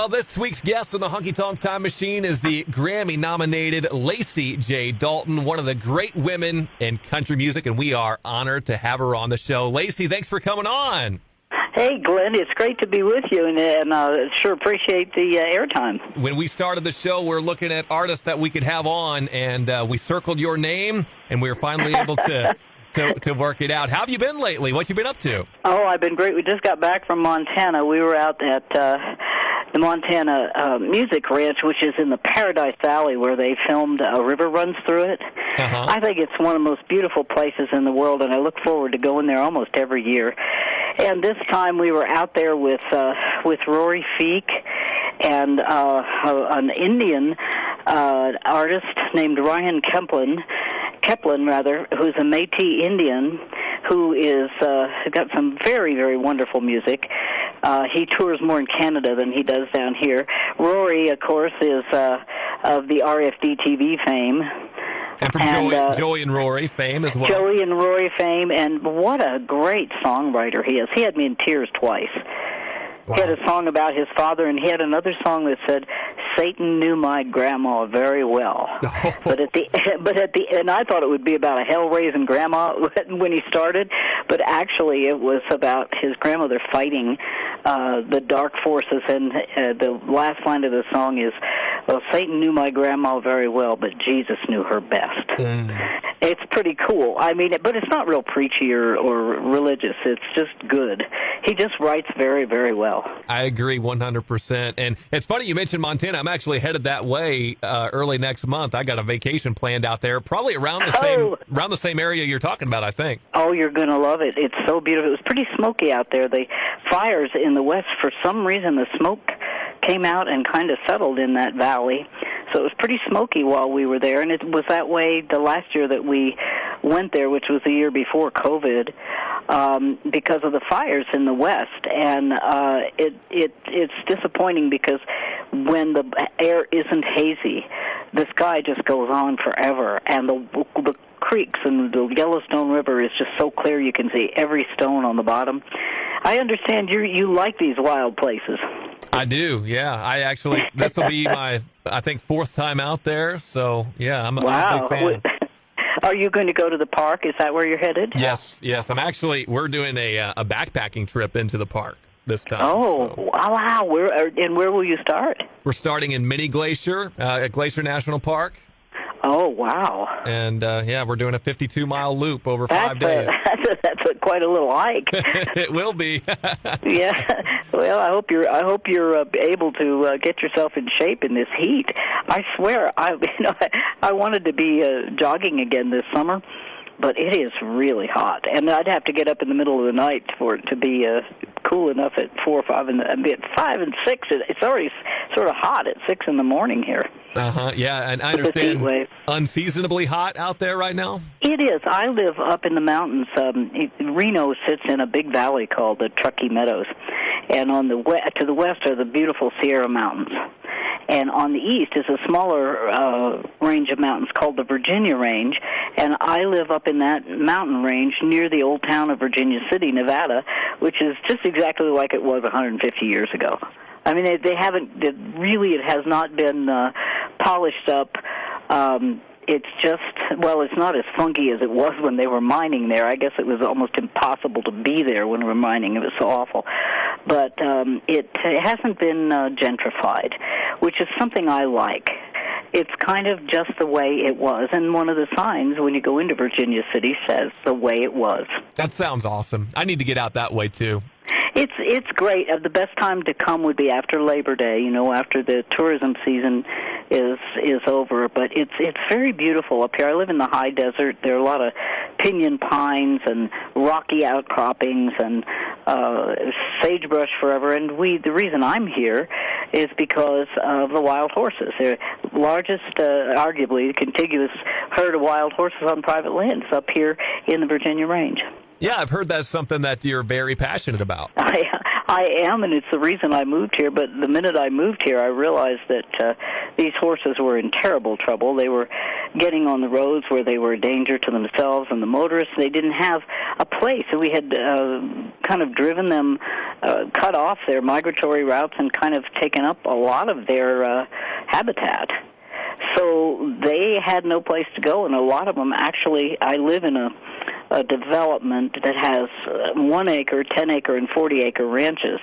Well, this week's guest on the Honky Tonk Time Machine is the Grammy-nominated Lacy J. Dalton, one of the great women in country music, and we are honored to have her on the show. Lacy, thanks for coming on. Hey, Glenn, it's great to be with you, and sure appreciate the airtime. When we started the show, we're looking at artists that we could have on, and we circled your name, and we were finally able to work it out. How have you been lately? What you been up to? Oh, I've been great. We just got back from Montana. We were out at the Montana Music Ranch, which is in the Paradise Valley, where they filmed A River Runs Through It. Uh-huh. I think it's one of the most beautiful places in the world, and I look forward to going there almost every year. And this time we were out there with Rory Feek and an Indian artist named Ryan Keplen, who's a Métis Indian, who is got some very, very wonderful music. He tours more in Canada than he does down here. Rory, of course, is of the RFD TV fame. And from Joey and Rory fame as well. Joey and Rory fame, and what a great songwriter he is. He had me in tears twice. Wow. He had a song about his father, and he had another song that said, "Satan knew my grandma very well." Oh. But at the and I thought it would be about a hell-raising grandma when he started, but actually it was about his grandmother fighting the dark forces. And the last line of the song is, "Well, Satan knew my grandma very well, but Jesus knew her best." It's pretty cool. I mean, but it's not real preachy or religious. It's just good. He just writes very, very well. I agree 100%. And it's funny you mentioned Montana. I'm actually headed that way early next month. I got a vacation planned out there, probably around the same area you're talking about, I think. Oh, you're going to love it. It's so beautiful. It was pretty smoky out there. The fires in the west, for some reason, the smoke came out and kind of settled in that valley. So it was pretty smoky while we were there, and it was that way the last year that we went there, which was the year before COVID, because of the fires in the west. And it's disappointing because when the air isn't hazy, the sky just goes on forever, and the creeks and the Yellowstone River is just so clear you can see every stone on the bottom. I understand you like these wild places. I do, yeah. This will be my, I think, fourth time out there. So, yeah, I'm a big fan. Are you going to go to the park? Is that where you're headed? Yes. We're doing a backpacking trip into the park this time. Oh, so. Wow. Where will you start? We're starting in Mini Glacier at Glacier National Park. Oh, wow. And, we're doing a 52-mile loop over 5 days. That's quite a little hike. It will be. Yeah. Well, I hope you're able to get yourself in shape in this heat. I swear, I wanted to be jogging again this summer, but it is really hot. And I'd have to get up in the middle of the night for it to be cool enough at 4 or 5, and at 5 and 6, it's already sort of hot at 6 in the morning here. Yeah, and I understand unseasonably hot out there right now. It is. I live up in the mountains. Reno sits in a big valley called the Truckee Meadows, and to the west are the beautiful Sierra Mountains. And on the east is a smaller range of mountains called the Virginia Range, and I live up in that mountain range near the old town of Virginia City, Nevada, which is just exactly like it was 150 years ago. I mean, it has not been polished up. It's just, it's not as funky as it was when they were mining there. I guess it was almost impossible to be there when we were mining. It was so awful. But it hasn't been gentrified, which is something I like. It's kind of just the way it was. And one of the signs when you go into Virginia City says the way it was. That sounds awesome. I need to get out that way, too. It's great. The best time to come would be after Labor Day, after the tourism season is over. But it's very beautiful up here. I live in the high desert. There are a lot of pinyon pines and rocky outcroppings and sagebrush forever. And the reason I'm here is because of the wild horses. They're the largest, arguably, contiguous herd of wild horses on private lands up here in the Virginia Range. Yeah, I've heard that's something that you're very passionate about. I am, and it's the reason I moved here. But the minute I moved here, I realized that these horses were in terrible trouble. They were getting on the roads where they were a danger to themselves and the motorists. They didn't have a place. So we had kind of driven them, cut off their migratory routes and kind of taken up a lot of their habitat. So they had no place to go, and a lot of them actually, I live in a development that has 1 acre, 10 acre, and 40 acre ranches.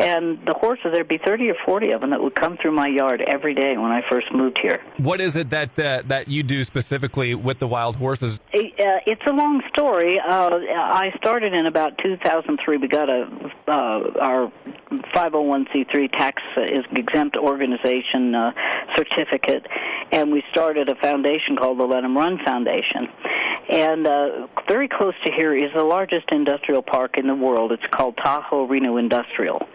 And the horses, there'd be 30 or 40 of them that would come through my yard every day when I first moved here. What is it that you do specifically with the wild horses? It's a long story. I started in about 2003. We got our 501c3 tax exempt organization certificate, and we started a foundation called the Let 'em Run Foundation. And very close to here is the largest industrial park in the world. It's called Tahoe Reno Industrial.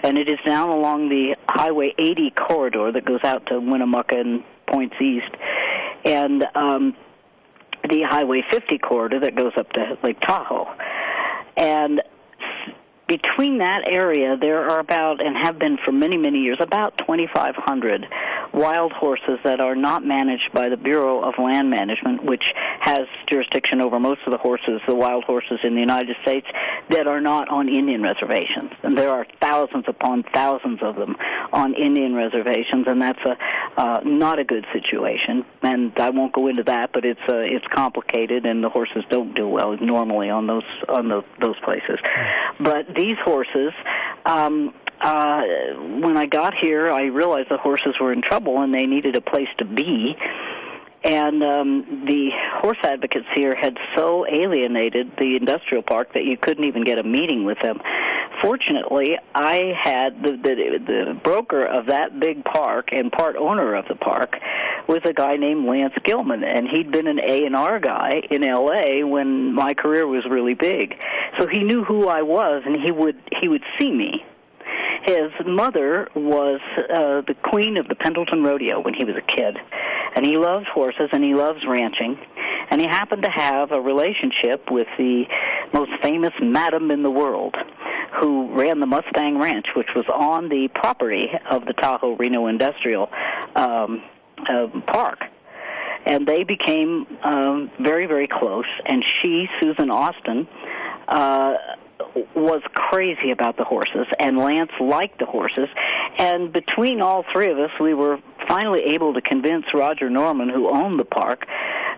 And it is down along the Highway 80 corridor that goes out to Winnemucca and points east, and the Highway 50 corridor that goes up to Lake Tahoe. And between that area, there are about, and have been for many, many years, about 2,500 wild horses that are not managed by the Bureau of Land Management, which has jurisdiction over most of the horses, the wild horses in the United States, that are not on Indian reservations. And there are thousands upon thousands of them on Indian reservations, and that's not a good situation. And I won't go into that, but it's complicated, and the horses don't do well normally on those places. But these horses, when I got here, I realized the horses were in trouble and they needed a place to be. And the horse advocates here had so alienated the industrial park that you couldn't even get a meeting with them. Fortunately, I had the broker of that big park and part owner of the park was a guy named Lance Gilman, and he'd been an A&R guy in L.A. when my career was really big. So he knew who I was, and he would see me. His mother was the queen of the Pendleton Rodeo when he was a kid, and he loves horses and he loves ranching, and he happened to have a relationship with the most famous madam in the world who ran the Mustang Ranch, which was on the property of the Tahoe Reno Industrial Park. And they became very, very close, and she, Susan Austin, was crazy about the horses, and Lance liked the horses. And between all three of us, we were finally able to convince Roger Norman, who owned the park,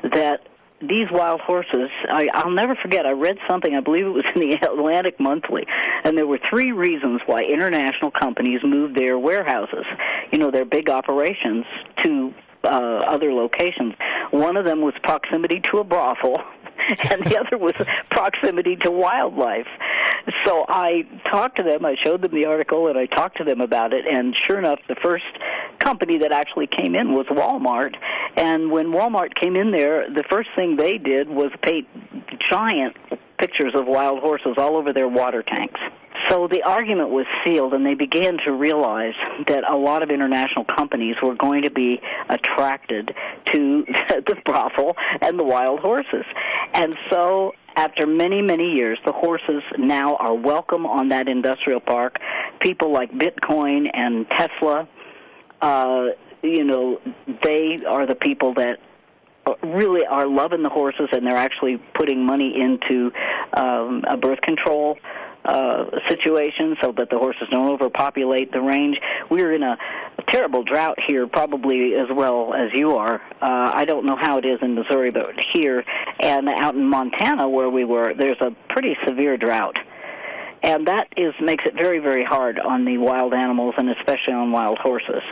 that these wild horses, I'll never forget, I read something, I believe it was in the Atlantic Monthly, and there were 3 reasons why international companies moved their warehouses, their big operations, to other locations. One of them was proximity to a brothel, and the other was proximity to wildlife. So I talked to them, I showed them the article, and I talked to them about it, and sure enough, the first company that actually came in was Walmart. And when Walmart came in there, the first thing they did was paint giant pictures of wild horses all over their water tanks. So the argument was sealed, and they began to realize that a lot of international companies were going to be attracted to the brothel and the wild horses. And so after many, many years, the horses now are welcome on that industrial park. People like Bitcoin and Tesla, they are the people that really are loving the horses, and they're actually putting money into a birth control situation so that the horses don't overpopulate the range. We're in a terrible drought here, probably as well as you are. I don't know how it is in Missouri, but here and out in Montana where we were, there's a pretty severe drought. And that makes it very, very hard on the wild animals and especially on wild horses.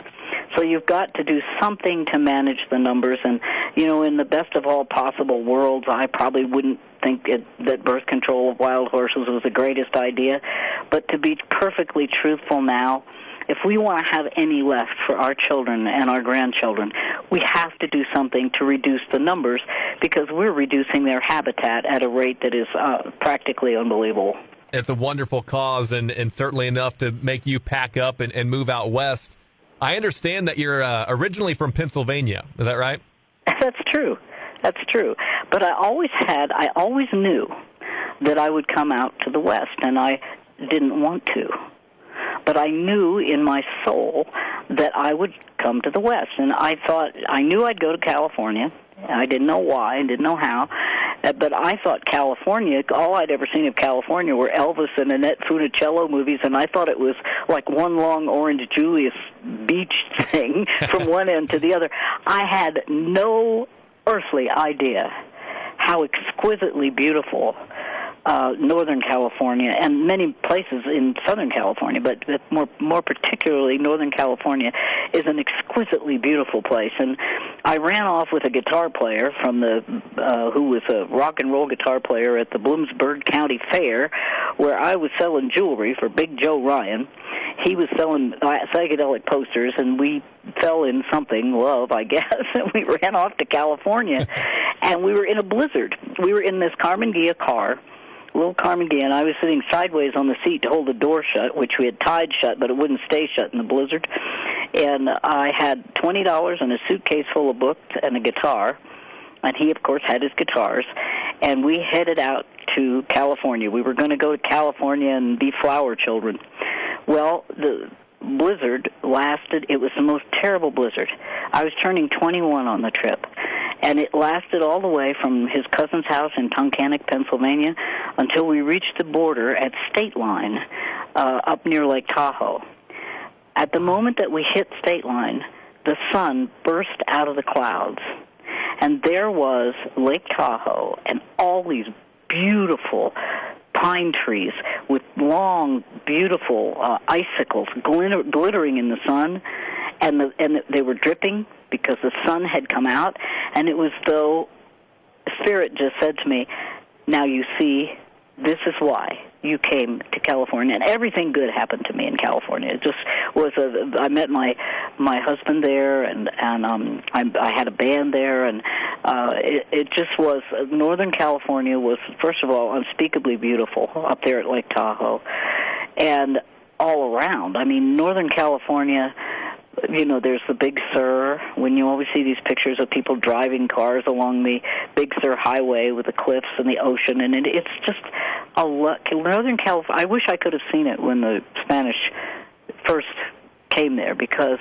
So you've got to do something to manage the numbers. And, in the best of all possible worlds, I probably wouldn't think that birth control of wild horses was the greatest idea. But to be perfectly truthful now, if we want to have any left for our children and our grandchildren, we have to do something to reduce the numbers because we're reducing their habitat at a rate that is practically unbelievable. It's a wonderful cause and certainly enough to make you pack up and move out west. I understand that you're originally from Pennsylvania. Is that right? That's true. That's true. But I always knew that I would come out to the west, and I didn't want to. but I knew in my soul that I would come to the West. And I knew I'd go to California. I didn't know why, I didn't know how, but I thought California, all I'd ever seen of California were Elvis and Annette Funicello movies, and I thought it was like one long Orange Julius beach thing from one end to the other. I had no earthly idea how exquisitely beautiful Northern California and many places in Southern California, but more particularly Northern California, is an exquisitely beautiful place. And I ran off with a guitar player from who was a rock and roll guitar player at the Bloomsburg County Fair, where I was selling jewelry for Big Joe Ryan. He was selling psychedelic posters, and we fell in something, love, I guess, and we ran off to California, and we were in a blizzard. We were in this Carmen Ghia car, little Carmen Ghia, and I was sitting sideways on the seat to hold the door shut, which we had tied shut, but it wouldn't stay shut in the blizzard. And I had $20 and a suitcase full of books and a guitar, and he, of course, had his guitars, and we headed out to California. We were going to go to California and be flower children. Well, the blizzard lasted. It was the most terrible blizzard. I was turning 21 on the trip, and it lasted all the way from his cousin's house in Tunkhannock, Pennsylvania, until we reached the border at State Line up near Lake Tahoe. At the moment that we hit State Line, the sun burst out of the clouds, and there was Lake Tahoe and all these beautiful pine trees with long, beautiful icicles glittering in the sun, and they were dripping because the sun had come out, and it was though Spirit just said to me, now you see, this is why you came to California. And everything good happened to me in California. It just was I met my husband there, and I had a band there, and it just was, Northern California was, first of all, unspeakably beautiful up there at Lake Tahoe, and all around. I mean, Northern California, you know, there's the Big Sur, when you always see these pictures of people driving cars along the Big Sur Highway with the cliffs and the ocean, and it's just a look. Northern California, I wish I could have seen it when the Spanish first came there, because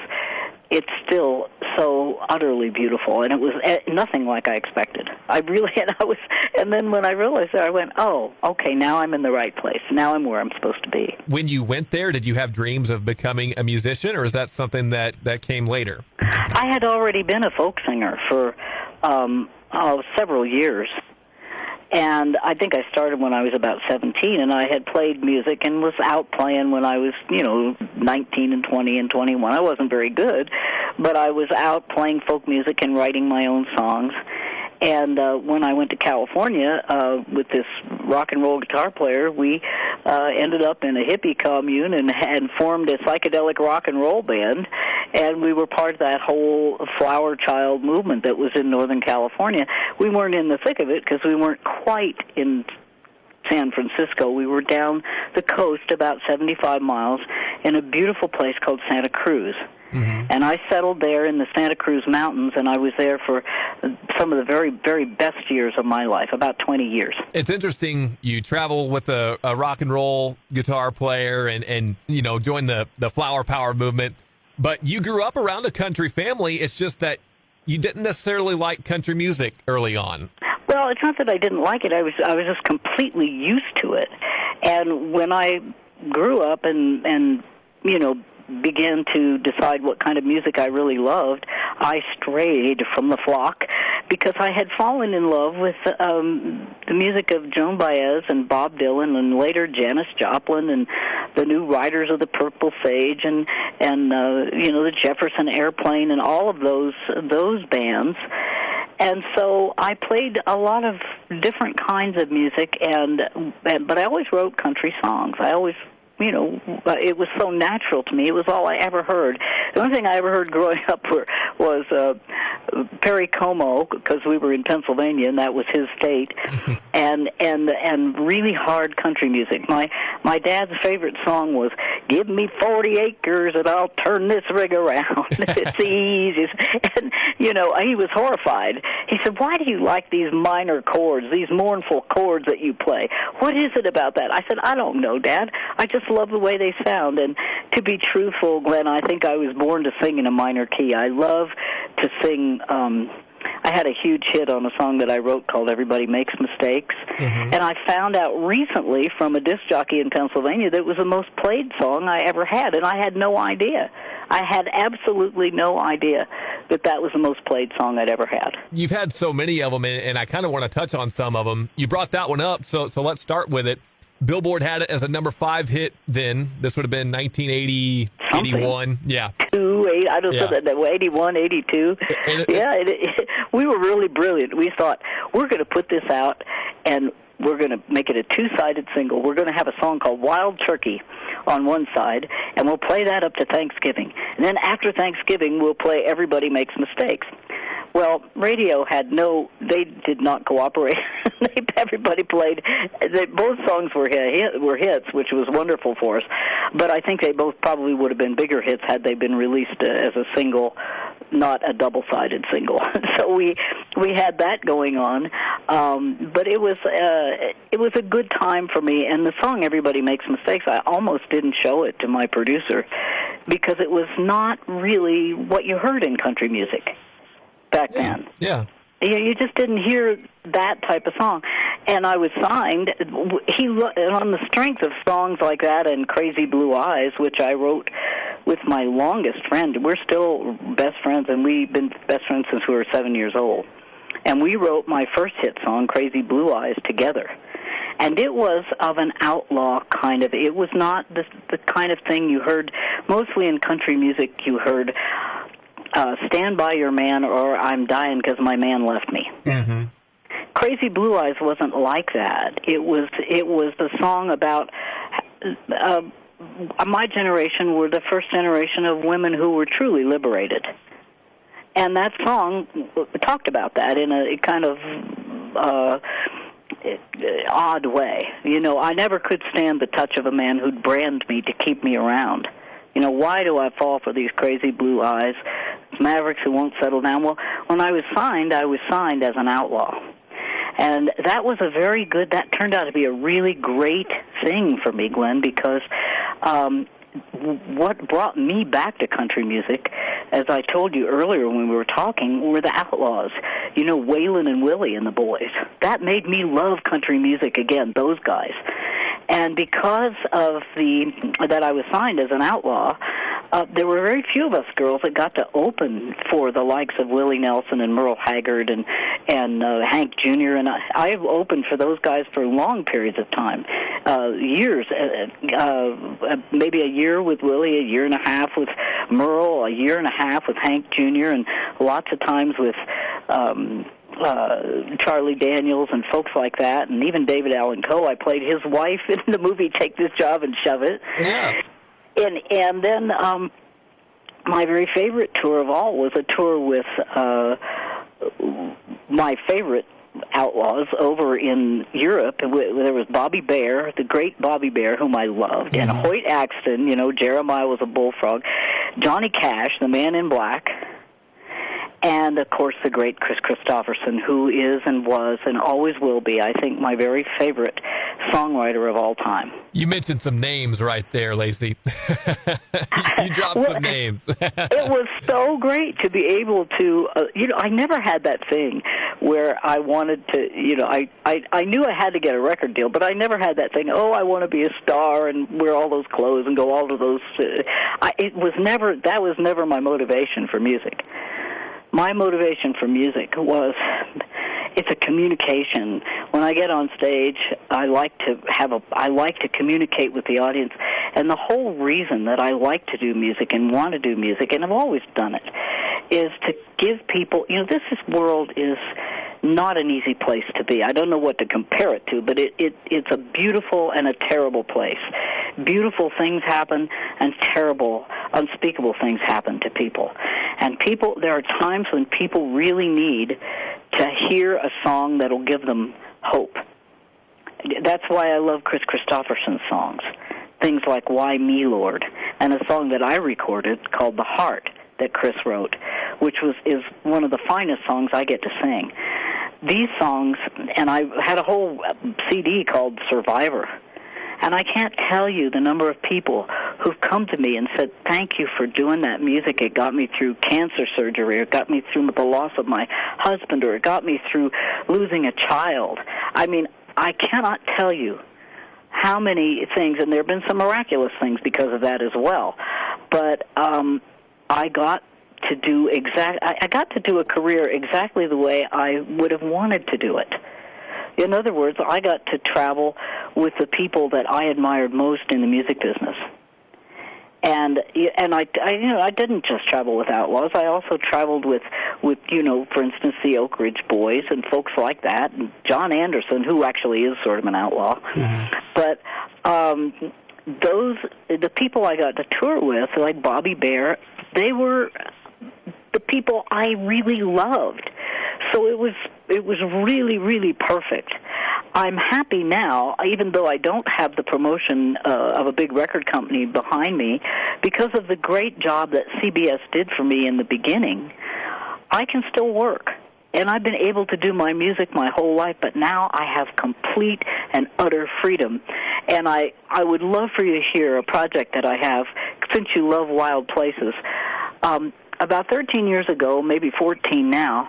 it's still so utterly beautiful, and it was nothing like I expected. And then when I realized that, I went, oh, okay, now I'm in the right place. Now I'm where I'm supposed to be. When you went there, did you have dreams of becoming a musician, or is that something that came later? I had already been a folk singer for several years. And I think I started when I was about 17, and I had played music and was out playing when I was, 19 and 20 and 21. I wasn't very good, but I was out playing folk music and writing my own songs. And when I went to California with this rock and roll guitar player, we ended up in a hippie commune and formed a psychedelic rock and roll band, and we were part of that whole flower child movement that was in Northern California. We weren't in the thick of it because we weren't quite in San Francisco. We were down the coast about 75 miles in a beautiful place called Santa Cruz. Mm-hmm. And I settled there in the Santa Cruz Mountains, and I was there for some of the very, very best years of my life, about 20 years. It's interesting. You travel with a rock and roll guitar player and join the flower power movement, but you grew up around a country family. It's just that you didn't necessarily like country music early on. Well, it's not that I didn't like it. I was just completely used to it. And when I grew up and began to decide what kind of music I really loved, I strayed from the flock because I had fallen in love with the music of Joan Baez and Bob Dylan, and later Janis Joplin and the New Riders of the Purple Sage and the Jefferson Airplane and all of those bands. And so I played a lot of different kinds of music, but I always wrote country songs. I always, it was so natural to me. It was all I ever heard. The only thing I ever heard growing up was Perry Como, because we were in Pennsylvania and that was his state, and really hard country music. My dad's favorite song was "Give me 40 acres and I'll turn this rig around." It's the easiest. And he was horrified. He said, "Why do you like these minor chords, these mournful chords that you play? What is it about that?" I said, "I don't know, Dad. I just love the way they sound. And to be truthful, Glenn, I think I was born to sing in a minor key. I love to sing. I had a huge hit on a song that I wrote called Everybody Makes Mistakes. And I found out recently from a disc jockey in Pennsylvania that it was the most played song I ever had, and I had no idea. I had absolutely no idea that that was the most played song I'd ever had. You've had so many of them, and I kind of want to touch on some of them. You brought that one up, so let's start with it. Billboard had it as a number 5 hit then. This would have been 1980, Something. 81. Yeah. I don't know, 81, 82. We were really brilliant. We thought, we're going to put this out, and we're going to make it a 2-sided single. We're going to have a song called Wild Turkey on one side, and we'll play that up to Thanksgiving. And then after Thanksgiving, we'll play Everybody Makes Mistakes. Well, radio they did not cooperate. Everybody played. Both songs were hits, which was wonderful for us. But I think they both probably would have been bigger hits had they been released as a single, not a double-sided single. So we had that going on. But it was a good time for me. And the song Everybody Makes Mistakes, I almost didn't show it to my producer because it was not really what you heard in country music back then. Yeah. You just didn't hear that type of song. And I was signed. And on the strength of songs like that and Crazy Blue Eyes, which I wrote with my longest friend. We're still best friends, and we've been best friends since we were 7 years old. And we wrote my first hit song, Crazy Blue Eyes, together. And it was of an outlaw kind of. It was not the kind of thing you heard. Mostly in country music, you heard Stand By Your Man or I'm Dying Because My Man Left Me. Mm-hmm. Crazy Blue Eyes wasn't like that. It was the song about my generation were the first generation of women who were truly liberated. And that song talked about that in a kind of odd way. I never could stand the touch of a man who'd brand me to keep me around. Why do I fall for these crazy blue eyes? Mavericks who won't settle down. Well, when I was signed as an outlaw. And that turned out to be a really great thing for me, Glenn, because what brought me back to country music, as I told you earlier when we were talking, were the Outlaws. Waylon and Willie and the Boys. That made me love country music again, those guys. And because of that I was signed as an outlaw, there were very few of us girls that got to open for the likes of Willie Nelson and Merle Haggard and Hank Jr. And I opened for those guys for long periods of time, years, maybe a year with Willie, a year and a half with Merle, a year and a half with Hank Jr., and lots of times with Charlie Daniels and folks like that, and even David Allan Coe. I played his wife in the movie Take This Job and Shove It. Yeah. And then my very favorite tour of all was a tour with my favorite outlaws over in Europe. There was Bobby Bare, the great Bobby Bare, whom I loved, and Hoyt Axton, Jeremiah was a bullfrog, Johnny Cash, the Man in Black, and, of course, the great Chris Christopherson, who is and was and always will be, I think, my very favorite songwriter of all time. You mentioned some names right there, Lacy. You dropped some names. It was so great to be able to, I never had that thing where I wanted to, I knew I had to get a record deal, but I never had that thing, I want to be a star and wear all those clothes and go all to those. That was never my motivation for music. My motivation for music was it's a communication. When I get on stage, I like to communicate with the audience, and the whole reason that I like to do music and want to do music, and I've always done it, is to give people. This world is not an easy place to be. I don't know what to compare it to, but it's a beautiful and a terrible place. Beautiful things happen, and terrible, unspeakable things happen to people. And there are times when people really need to hear a song that'll give them hope. That's why I love Chris Christopherson's songs. Things like Why Me, Lord, and a song that I recorded called The Heart that Chris wrote, which is one of the finest songs I get to sing. These songs, and I had a whole CD called Survivor, And I can't tell you the number of people who've come to me and said, thank you for doing that music. It got me through cancer surgery, or it got me through the loss of my husband, or it got me through losing a child. I mean, I cannot tell you how many things, and there have been some miraculous things because of that as well. But I got to do I got to do a career exactly the way I would have wanted to do it. In other words, I got to travel with the people that I admired most in the music business. And I didn't just travel with outlaws. I also traveled with for instance, the Oak Ridge Boys and folks like that, and John Anderson, who actually is sort of an outlaw. Mm-hmm. But the people I got to tour with, like Bobby Bear, they were the people I really loved. So it was really, really perfect. I'm happy now, even though I don't have the promotion of a big record company behind me, because of the great job that CBS did for me in the beginning. I can still work, and I've been able to do my music my whole life, but now I have complete and utter freedom. And I would love for you to hear a project that I have, since you love wild places. About 13 years ago, maybe 14 now,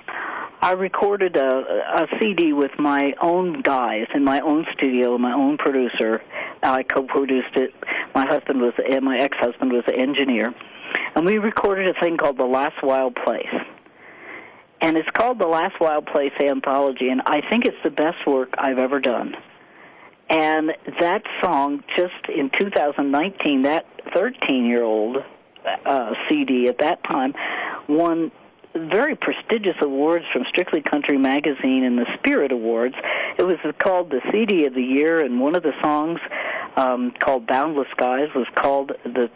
I recorded a CD with my own guys in my own studio, my own producer. I co-produced it. My ex-husband was the engineer. And we recorded a thing called The Last Wild Place. And it's called The Last Wild Place Anthology, and I think it's the best work I've ever done. And that song, just in 2019, that 13-year-old CD at that time won very prestigious awards from Strictly Country Magazine and the Spirit Awards. It was called the CD of the Year, and one of the songs called Boundless Skies was called the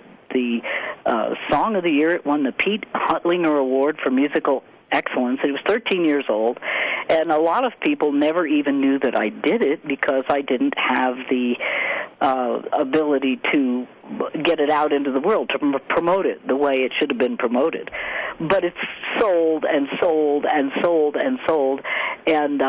Song of the Year. It won the Pete Huttlinger Award for Musical Excellence. It was 13 years old, and a lot of people never even knew that I did it because I didn't have the ability to get it out into the world, to promote it the way it should have been promoted. But it's sold and sold and sold and sold, and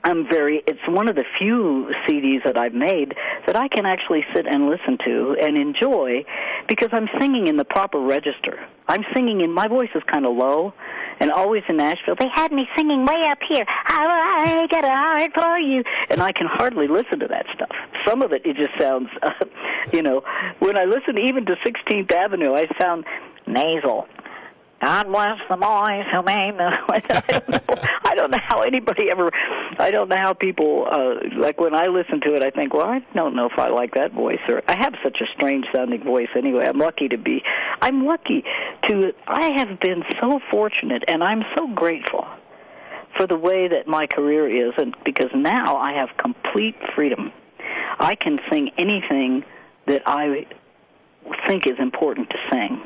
it's one of the few CDs that I've made that I can actually sit and listen to and enjoy, because I'm singing in the proper register. I'm singing my voice is kind of low, and always in Nashville, they had me singing way up here, I got a heart for you, and I can hardly listen to that stuff. Some of it just sounds, when I listen even to 16th Avenue, I sound nasal. God bless the boys who made the... I don't know how anybody ever... I don't know how people... like when I listen to it, I think, well, I don't know if I like that voice. Or I have such a strange-sounding voice anyway. I'm lucky to... I have been so fortunate, and I'm so grateful for the way that my career is, and because now I have complete freedom. I can sing anything that I think is important to sing.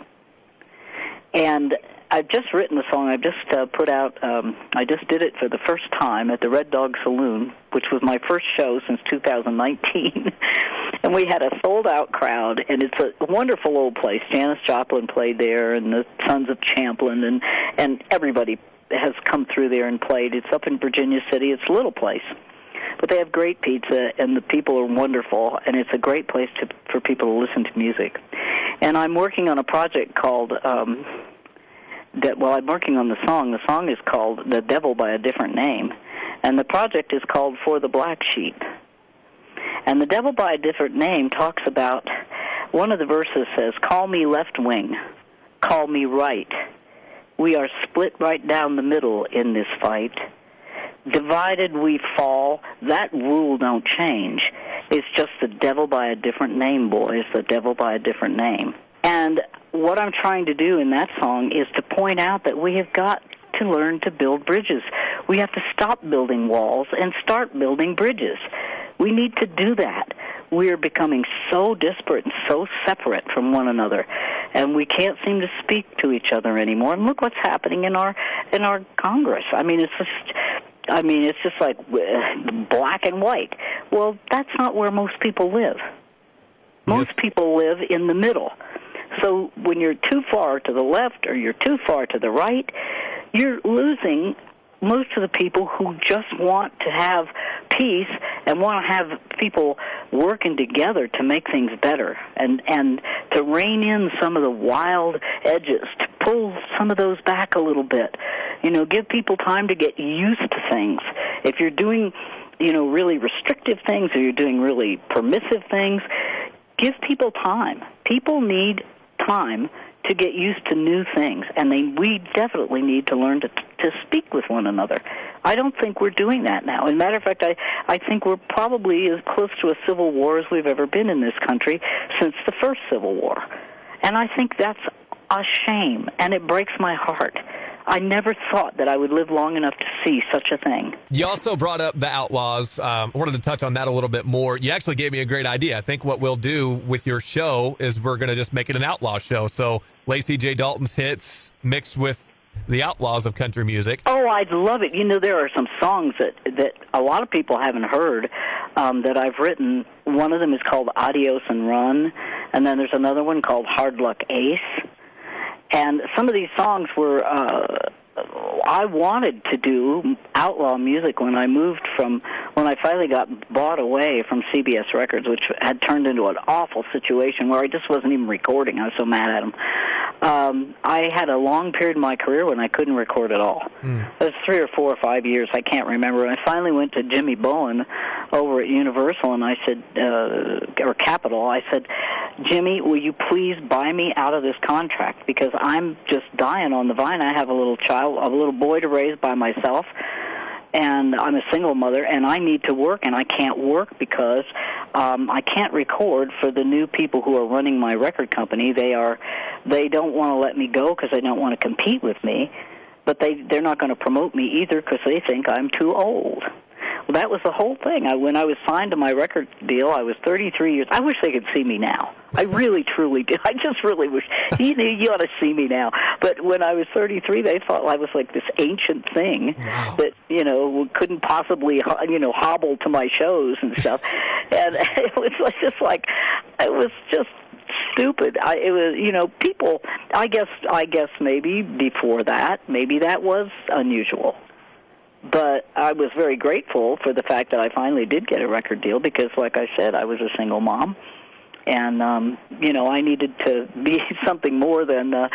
And I've just written a song. I've just put out, I just did it for the first time at the Red Dog Saloon, which was my first show since 2019. And we had a sold-out crowd, and it's a wonderful old place. Janis Joplin played there, and the Sons of Champlin, and everybody has come through there and played. It's up in Virginia City. It's a little place. But they have great pizza, and the people are wonderful, and it's a great place for people to listen to music. And I'm working on a project called, I'm working on the song. The song is called The Devil by a Different Name, and the project is called For the Black Sheep. And The Devil by a Different Name talks about, one of the verses says, call me left wing, call me right. We are split right down the middle in this fight. Divided we fall, that rule don't change. It's just the devil by a different name, boys, the devil by a different name. And what I'm trying to do in that song is to point out that we have got to learn to build bridges. We have to stop building walls and start building bridges. We need to do that. We are becoming so disparate and so separate from one another, and we can't seem to speak to each other anymore. And look what's happening in our Congress. It's just like black and white. Well, that's not where most people live. Most people live in the middle. So when you're too far to the left or you're too far to the right, you're losing most of the people who just want to have peace and want to have people working together to make things better and to rein in some of the wild edges, to pull some of those back a little bit. Give people time to get used to things. If you're doing, really restrictive things or you're doing really permissive things, give people time. People need time to get used to new things, and we definitely need to learn to speak with one another. I don't think we're doing that now. As a matter of fact, I think we're probably as close to a civil war as we've ever been in this country since the first Civil War. And I think that's a shame, and it breaks my heart. I never thought that I would live long enough to see such a thing. You also brought up the Outlaws. I wanted to touch on that a little bit more. You actually gave me a great idea. I think what we'll do with your show is we're going to just make it an Outlaw show. So Lacy J. Dalton's hits mixed with the Outlaws of country music. Oh, I'd love it. There are some songs that a lot of people haven't heard that I've written. One of them is called Adios and Run, and then there's another one called Hard Luck Ace. And some of these songs were, I wanted to do outlaw music when I finally got bought away from CBS Records, which had turned into an awful situation where I just wasn't even recording. I was so mad at them. I had a long period in my career when I couldn't record at all. It was 3 or 4 or 5 years, I can't remember. I finally went to Jimmy Bowen over at Universal, and I said, or Capitol, I said, Jimmy, will you please buy me out of this contract, because I'm just dying on the vine. I have a little boy to raise by myself, and I'm a single mother, and I need to work, and I can't work because I can't record for the new people who are running my record company. They don't want to let me go because they don't want to compete with me, but they're not going to promote me either because they think I'm too old. Well, that was the whole thing. When I was signed to my record deal, I was 33 years. I wish they could see me now. I really, truly do. I just really wish. You ought to see me now. But when I was 33, they thought I was like this ancient thing that, couldn't possibly, hobble to my shows and stuff. And it was just stupid. It was, people, I guess maybe before that, maybe that was unusual. But I was very grateful for the fact that I finally did get a record deal because, like I said, I was a single mom. And, I needed to be something more than, a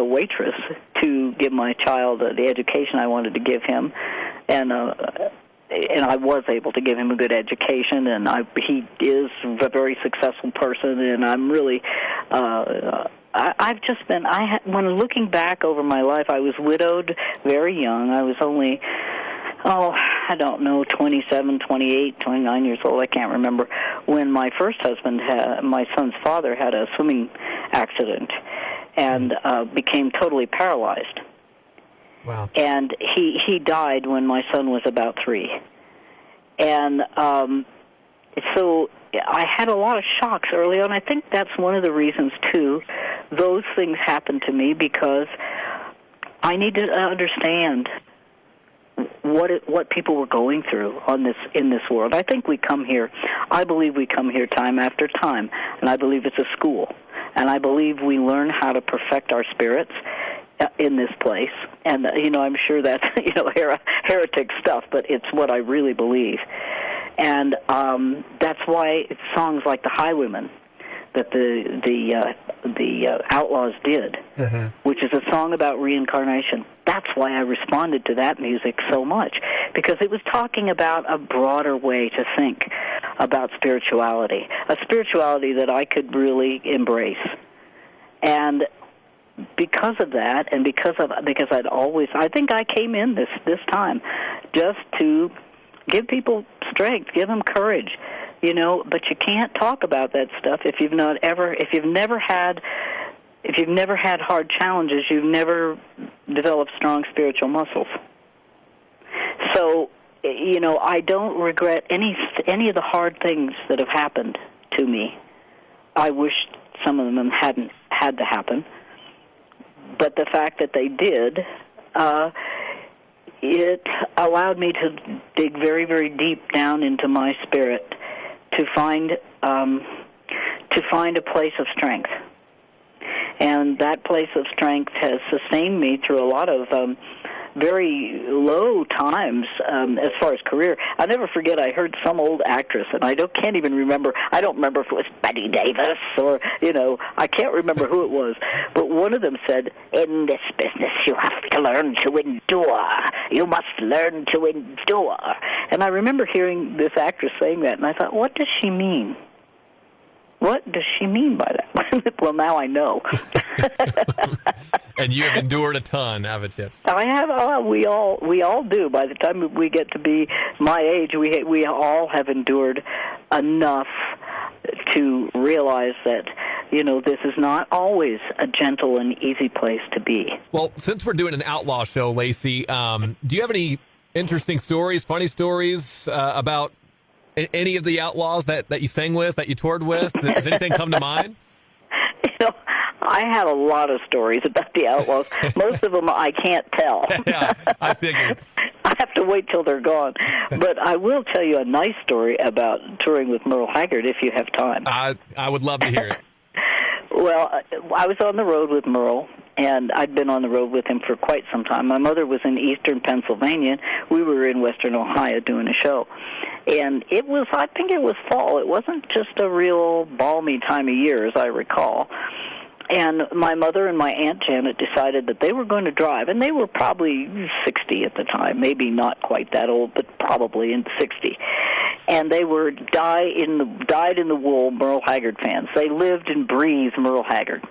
waitress to give my child the education I wanted to give him. And I was able to give him a good education, and he is a very successful person, and I'm really... I've just been, when looking back over my life, I was widowed very young. I was only, 27, 28, 29 years old, I can't remember, when my first husband, my son's father, had a swimming accident and became totally paralyzed. Wow. And he died when my son was about 3. And so I had a lot of shocks early on. I think that's one of the reasons, too. Those things happened to me because I needed to understand what people were going through in this world. I think I believe we come here time after time, and I believe it's a school. And I believe we learn how to perfect our spirits in this place. And, I'm sure that's, heretic stuff, but it's what I really believe. And that's why it's songs like The Highwayman that the Outlaws did, which is a song about reincarnation. That's why I responded to that music so much, because it was talking about a broader way to think about spirituality, a spirituality that I could really embrace. And because of that, and because I think I came in this time just to give people strength, give them courage, but you can't talk about that stuff if you've never had hard challenges, you've never developed strong spiritual muscles. So, I don't regret any of the hard things that have happened to me. I wish some of them hadn't had to happen. But the fact that they did, it allowed me to dig very, very deep down into my spirit to find a place of strength. And that place of strength has sustained me through a lot of very low times as far as career. I'll never forget, I heard some old actress, and can't even remember. I don't remember if it was Betty Davis or, I can't remember who it was. But one of them said, in this business you have to learn to endure. You must learn to endure. And I remember hearing this actress saying that, and I thought, what does she mean? What does she mean by that? Well, now I know. And you have endured a ton, haven't you? I have. We all do. By the time we get to be my age, we all have endured enough to realize that, this is not always a gentle and easy place to be. Well, since we're doing an outlaw show, Lacy, do you have any interesting stories, funny stories about any of the outlaws that you sang with, that you toured with? Does anything come to mind? I have a lot of stories about the outlaws. Most of them I can't tell. Yeah, I figured. I have to wait till they're gone. But I will tell you a nice story about touring with Merle Haggard if you have time. I would love to hear it. Well, I was on the road with Merle, and I'd been on the road with him for quite some time. My mother was in eastern Pennsylvania. We were in western Ohio doing a show. And I think it was fall. It wasn't just a real balmy time of year, as I recall. And my mother and my Aunt Janet decided that they were going to drive, and they were probably 60 at the time, maybe not quite that old, but probably in 60. And they were dyed-in-the-wool Merle Haggard fans. They lived and breathed Merle Haggard.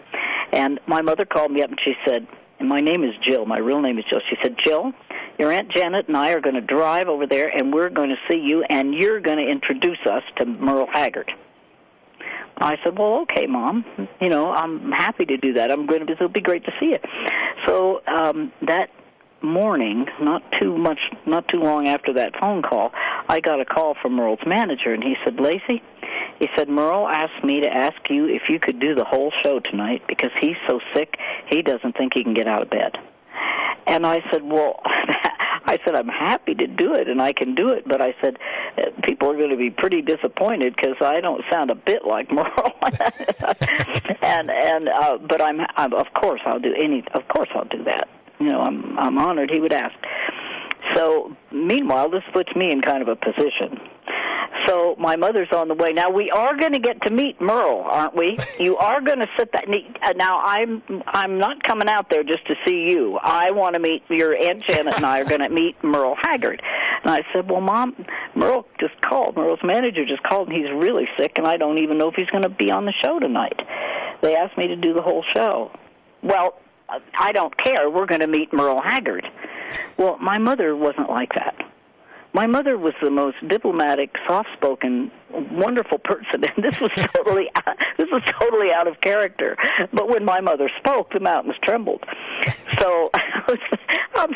And my mother called me up and she said, and my name is Jill, my real name is Jill. She said, Jill, your Aunt Janet and I are going to drive over there, and we're going to see you, and you're going to introduce us to Merle Haggard. I said, well, okay, Mom. I'm happy to do that. It'll be great to see you. So that morning, not too long after that phone call, I got a call from Merle's manager, and he said, Lacy, he said, Merle asked me to ask you if you could do the whole show tonight because he's so sick he doesn't think he can get out of bed. And I said, well, I'm happy to do it, and I can do it, but I said, people are going to be pretty disappointed because I don't sound a bit like Merle. But of course I'll do that. I'm honored he would ask. So, meanwhile, this puts me in kind of a position. So my mother's on the way. Now, we are going to get to meet Merle, aren't we? You are going to sit that. Now, I'm not coming out there just to see you. I want to meet your Aunt Janet, and I are going to meet Merle Haggard. And I said, well, Mom, Merle just called. Merle's manager just called, and he's really sick, and I don't even know if he's going to be on the show tonight. They asked me to do the whole show. Well, I don't care. We're going to meet Merle Haggard. Well, my mother wasn't like that. My mother was the most diplomatic, soft-spoken, wonderful person, and this was totally out of character. But when my mother spoke, the mountains trembled. So I'm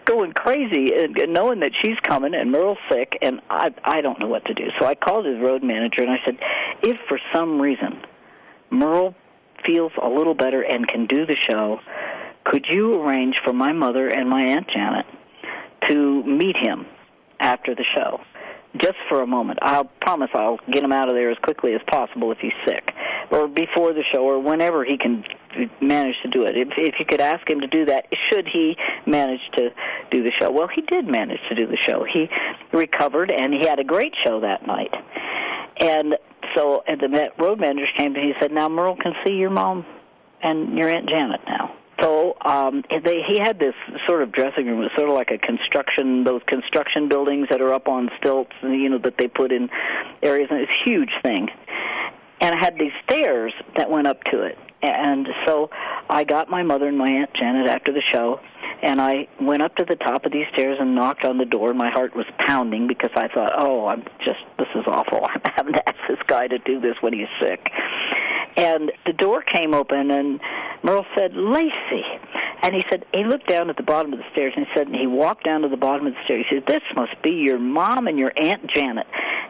going crazy and knowing that she's coming and Merle's sick, and I don't know what to do. So I called his road manager, and I said, if for some reason Merle feels a little better and can do the show, could you arrange for my mother and my Aunt Janet to meet him after the show, just for a moment? I'll promise I'll get him out of there as quickly as possible if he's sick, or before the show, or whenever he can manage to do it. If you could ask him to do that, should he manage to do the show. Well, he did manage to do the show. He recovered, and he had a great show that night. And so the road manager came to me and he said, now Merle can see your mom and your Aunt Janet now. So he had this sort of dressing room. It was sort of like those construction buildings that are up on stilts, that they put in areas, and it's a huge thing. And it had these stairs that went up to it. And so I got my mother and my Aunt Janet after the show, and I went up to the top of these stairs and knocked on the door. My heart was pounding because I thought, this is awful. I'm having to ask this guy to do this when he's sick. And the door came open, and Merle said, Lacy. And he looked down at the bottom of the stairs, and he walked down to the bottom of the stairs. He said, this must be your mom and your Aunt Janet.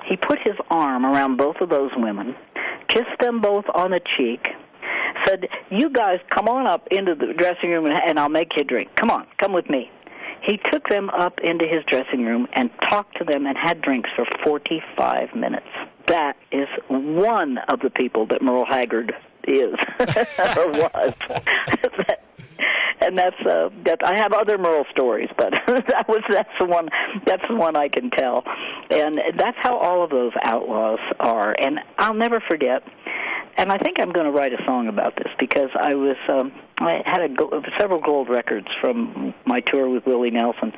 He put his arm around both of those women, kissed them both on the cheek, said, you guys come on up into the dressing room, and I'll make you a drink. Come on, come with me. He took them up into his dressing room and talked to them and had drinks for 45 minutes. That is one of the people that Merle Haggard is, or was. and that's I have other Merle stories, but that's the one I can tell, and that's how all of those outlaws are. And I'll never forget. And I think I'm going to write a song about this because I had several gold records from my tour with Willie Nelson,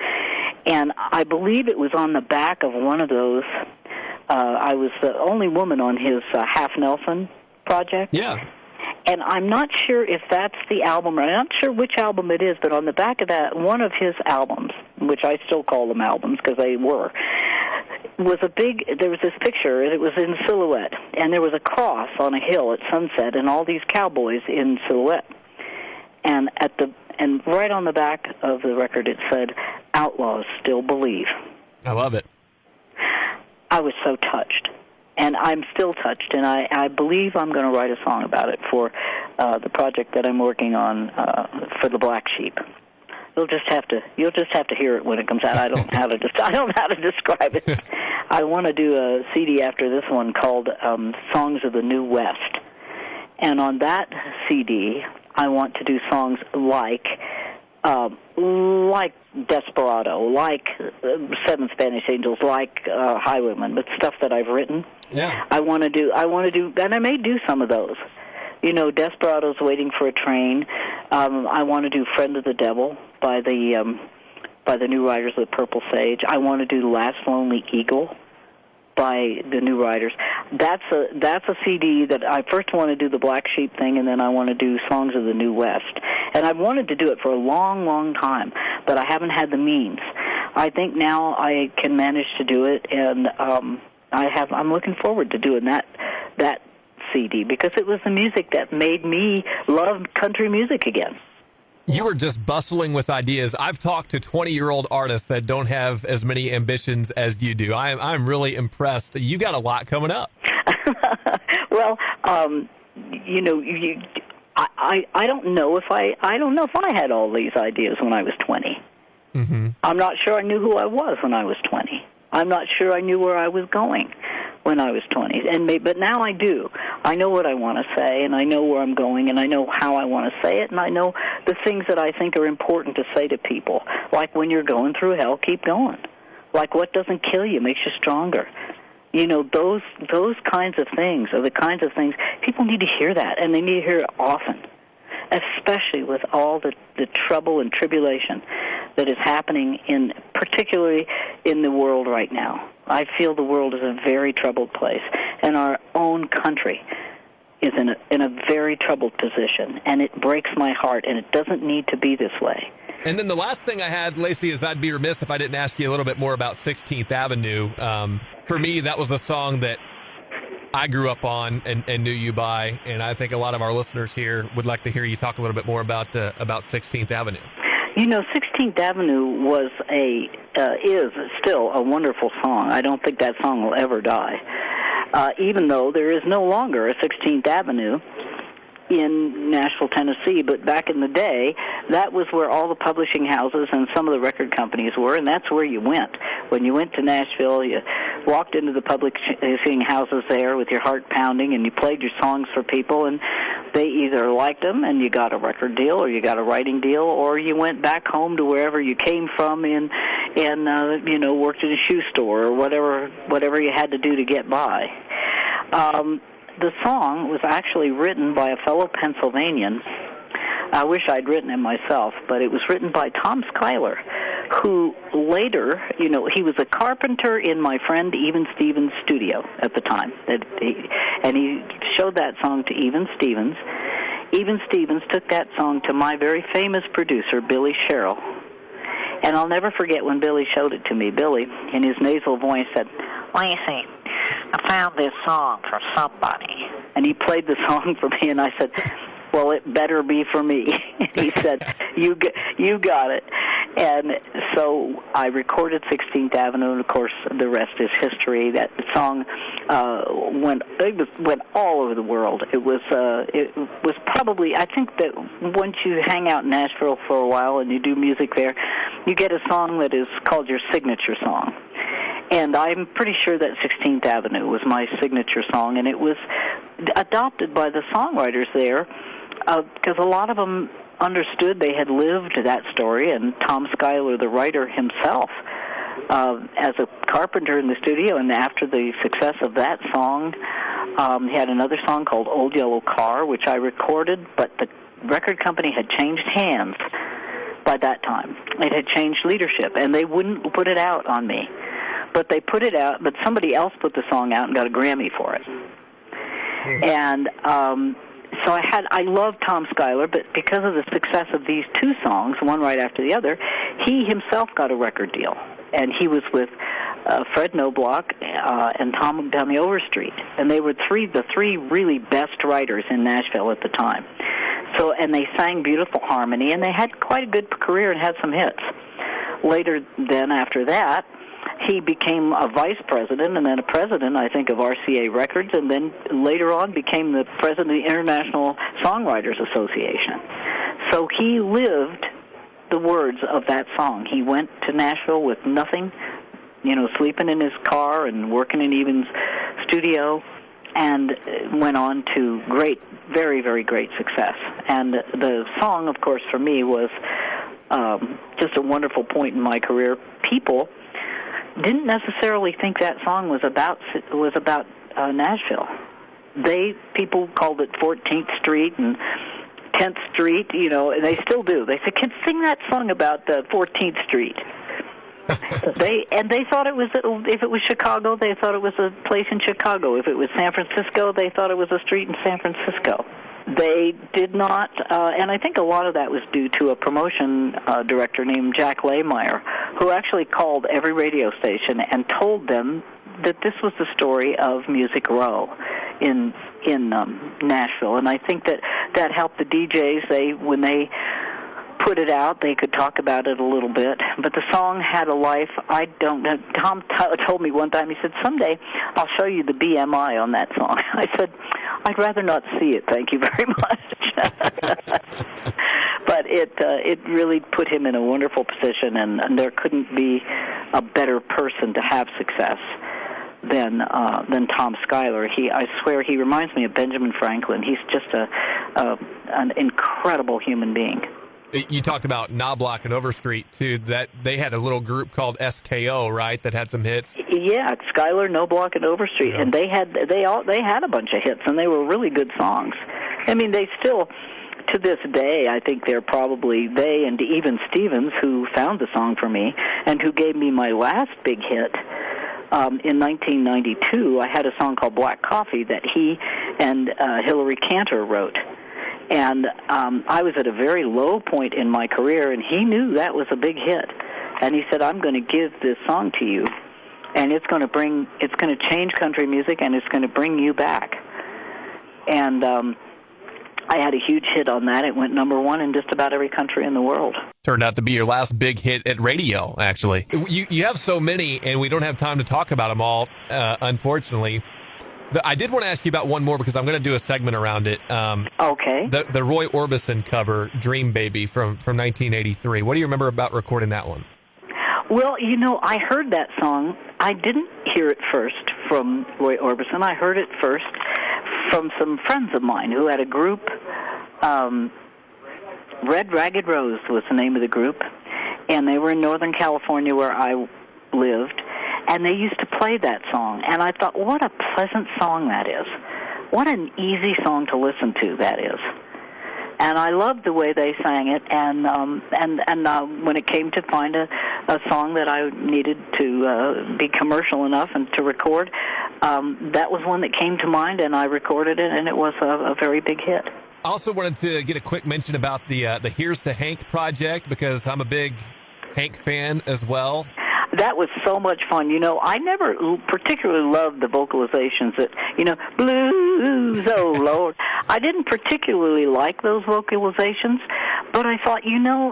and I believe it was on the back of one of those. I was the only woman on his Half Nelson project. Yeah. And I'm not sure if that's the album, or I'm not sure which album it is, but on the back of that, one of his albums, which I still call them albums because they were, there was this picture, and it was in silhouette, and there was a cross on a hill at sunset, and all these cowboys in silhouette. And right on the back of the record it said, "Outlaws still believe." I love it. I was so touched. And I'm still touched, and I believe I'm going to write a song about it for the project that I'm working on for the Black Sheep. You'll just have to hear it when it comes out. I don't know how to describe it. I want to do a CD after this one called Songs of the New West, and on that CD, I want to do songs like Desperado, like Seven Spanish Angels, like Highwayman, but stuff that I've written. Yeah. I want to do, and I may do some of those. Desperado's Waiting for a Train. I want to do Friend of the Devil by the New Riders of the Purple Sage. I want to do Last Lonely Eagle by the New Riders. That's a CD that I first want to do the Black Sheep thing, and then I want to do Songs of the New West. And I've wanted to do it for a long, long time, but I haven't had the means. I think now I can manage to do it, and I'm looking forward to doing that CD because it was the music that made me love country music again. You are just bustling with ideas. I've talked to 20-year-old artists that don't have as many ambitions as you do. I'm really impressed. You got a lot coming up. Well, I don't know if I had all these ideas when I was 20. Mm-hmm. I'm not sure I knew who I was when I was 20. I'm not sure I knew where I was going when I was 20. But now I do. I know what I want to say, and I know where I'm going, and I know how I want to say it, and I know the things that I think are important to say to people. Like when you're going through hell, keep going. Like what doesn't kill you makes you stronger. Those kinds of things are the kinds of things people need to hear that, and they need to hear it often, especially with all the trouble and tribulation that is happening particularly in the world right now. I feel the world is a very troubled place, and our own country is in a very troubled position, and it breaks my heart, and it doesn't need to be this way. And then the last thing I had, Lacy, is I'd be remiss if I didn't ask you a little bit more about 16th Avenue. For me, that was the song that I grew up on and knew you by, and I think a lot of our listeners here would like to hear you talk a little bit more about 16th Avenue. 16th Avenue is still a wonderful song. I don't think that song will ever die, even though there is no longer a 16th Avenue in Nashville, Tennessee. But back in the day, that was where all the publishing houses and some of the record companies were, and that's where you went. When you went to Nashville, you walked into the publishing houses there with your heart pounding, and you played your songs for people, and they either liked them and you got a record deal or you got a writing deal, or you went back home to wherever you came from and worked in a shoe store or whatever you had to do to get by. The song was actually written by a fellow Pennsylvanian. I wish I'd written it myself, but it was written by Tom Schuyler, who later, he was a carpenter in my friend Even Stevens' studio at the time. And he showed that song to Even Stevens. Even Stevens took that song to my very famous producer, Billy Sherrill. And I'll never forget when Billy showed it to me. Billy, in his nasal voice, said, "Lacy, I found this song for somebody." And he played the song for me, and I said, "Well, it better be for me." And he said, you got it. And so I recorded 16th Avenue, and of course the rest is history. That song went all over the world. It was probably, I think that once you hang out in Nashville for a while and you do music there, you get a song that is called your signature song. And I'm pretty sure that 16th Avenue was my signature song, and it was adopted by the songwriters there because a lot of them understood they had lived that story, and Tom Schuyler, the writer himself, as a carpenter in the studio, and after the success of that song, he had another song called Old Yellow Car, which I recorded, but the record company had changed hands by that time. It had changed leadership, and they wouldn't put it out on me. But they put it out, but somebody else put the song out and got a Grammy for it. And so I loved Tom Schuyler, but because of the success of these two songs, one right after the other, he himself got a record deal. And he was with Fred Knobloch and Tommy Overstreet. And they were the three really best writers in Nashville at the time. So, and they sang beautiful harmony, and they had quite a good career and had some hits. Later then, after that, he became a vice president and then a president, I think, of RCA Records, and then later on became the president of the International Songwriters Association. So he lived the words of that song. He went to Nashville with nothing, sleeping in his car and working in Even's studio, and went on to very, very great success. And the song, of course, for me was just a wonderful point in my career. People didn't necessarily think that song was about Nashville. People called it 14th Street and 10th Street, and they still do. They said, "Can sing that song about 14th Street." They thought it was, if it was Chicago, they thought it was a place in Chicago. If it was San Francisco, they thought it was a street in San Francisco. They did not, and I think a lot of that was due to a promotion director named Jack Lehmeyer, who actually called every radio station and told them that this was the story of Music Row in Nashville. And I think that helped the DJs. When they put it out, they could talk about it a little bit. But the song had a life. I don't know. Tom told me one time, he said, "Someday I'll show you the BMI on that song." I said, "I'd rather not see it, thank you very much." But it really put him in a wonderful position, and there couldn't be a better person to have success than Tom Schuyler. I swear he reminds me of Benjamin Franklin. He's just an incredible human being. You talked about Knobloch and Overstreet too. That they had a little group called SKO, right? That had some hits. Yeah, Schuyler, Knobloch, and Overstreet, and they had a bunch of hits, and they were really good songs. I mean, they still, to this day, I think they and even Stevens, who found the song for me and who gave me my last big hit. In 1992, I had a song called Black Coffee that he and Hillary Cantor wrote. And I was at a very low point in my career, and he knew that was a big hit. And he said, "I'm going to give this song to you, and it's going to change country music, and it's going to bring you back." And I had a huge hit on that. It went number one in just about every country in the world. Turned out to be your last big hit at radio, actually. You have so many, and we don't have time to talk about them all, unfortunately. I did want to ask you about one more because I'm going to do a segment around it. Okay. The Roy Orbison cover, Dream Baby, from 1983. What do you remember about recording that one? Well, I heard that song. I didn't hear it first from Roy Orbison. I heard it first from some friends of mine who had a group. Red Ragged Rose was the name of the group, and they were in Northern California where I lived. And they used to play that song, and I thought, what a pleasant song that is. What an easy song to listen to that is. And I loved the way they sang it, and when it came to find a song that I needed to be commercial enough and to record, that was one that came to mind, and I recorded it, and it was a very big hit. I also wanted to get a quick mention about the Here's the Hank project, because I'm a big Hank fan as well. That was so much fun. I never particularly loved the vocalizations that, blues, oh, Lord. I didn't particularly like those vocalizations, but I thought,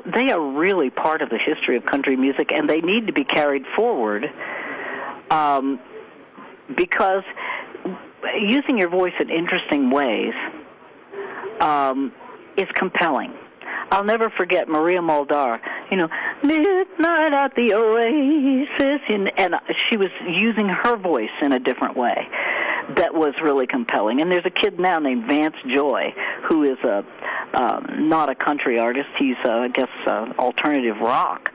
they are really part of the history of country music, and they need to be carried forward because using your voice in interesting ways is compelling. I'll never forget Maria Muldaur, midnight at the Oasis, and she was using her voice in a different way. that was really compelling. And there's a kid now named Vance Joy who is not a country artist. He's, I guess, alternative rock.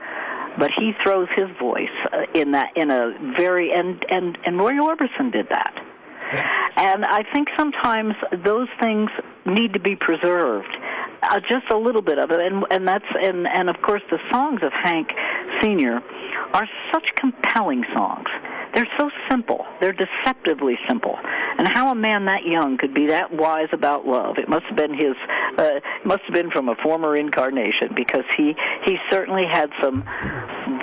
But he throws his voice in a very and Roy Orbison did that. And I think sometimes those things need to be preserved, just a little bit of it, and of course the songs of Hank Sr. are such compelling songs. They're so simple. They're deceptively simple. And how a man that young could be that wise about love? It must have been from a former incarnation, because he certainly had some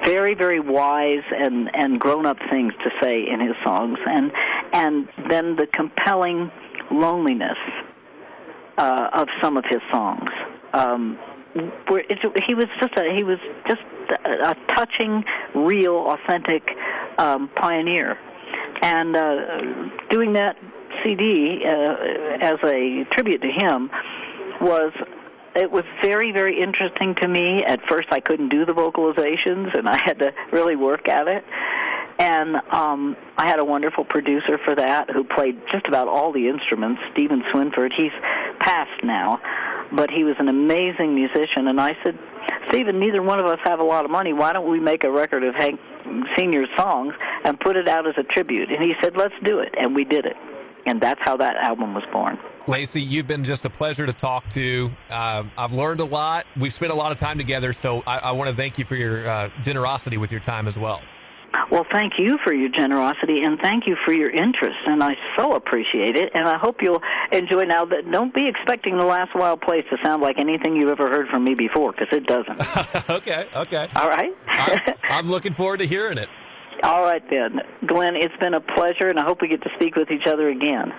very, very wise and grown-up things to say in his songs, and then the compelling loneliness of some of his songs. He was just a touching, real, authentic pioneer, and doing that CD as a tribute to him was very, very interesting to me. At first, I couldn't do the vocalizations, and I had to really work at it. And I had a wonderful producer for that who played just about all the instruments, Stephen Swinford. He's passed now, but he was an amazing musician. And I said, Stephen, neither one of us have a lot of money. Why don't we make a record of Hank Sr.'s songs and put it out as a tribute? And he said, let's do it. And we did it. And that's how that album was born. Lacy, you've been just a pleasure to talk to. I've learned a lot. We've spent a lot of time together, so I want to thank you for your generosity with your time as well. Well, thank you for your generosity, and thank you for your interest, and I so appreciate it, and I hope you'll enjoy now. Don't be expecting The Last Wild Place to sound like anything you've ever heard from me before, because it doesn't. Okay. All right? I'm looking forward to hearing it. All right, then. Glenn, it's been a pleasure, and I hope we get to speak with each other again.